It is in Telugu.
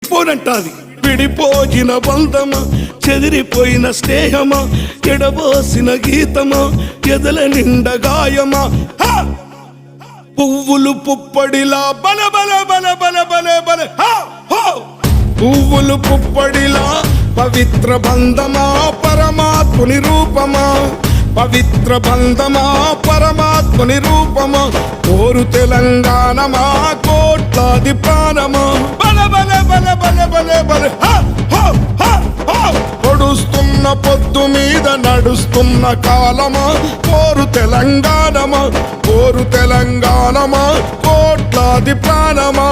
విడిపోనంటాది. విడిపోయిన బంధమా, చెదిరిపోయిన స్నేహమా, ఎడబోసిన గీతమా, ఎదల నిండ గాయమా. పువ్వులు పుప్పడిలా బల బల బల బల బల బల పువ్వులు పుప్పడిలా పవిత్ర బంధమా, పరమాత్ముని రూపమా, పవిత్ర బంధమా, పరమాత్ముని రూపమా. కోరు తెలంగాణమా, కోట్లాది ప్రాణమా, బల బల బల బల బల బల పొడుస్తున్న పొద్దు మీద నడుస్తున్న కాలమా. కోరు తెలంగాణమా, కోరు తెలంగాణమా, కోట్లాది ప్రాణమా.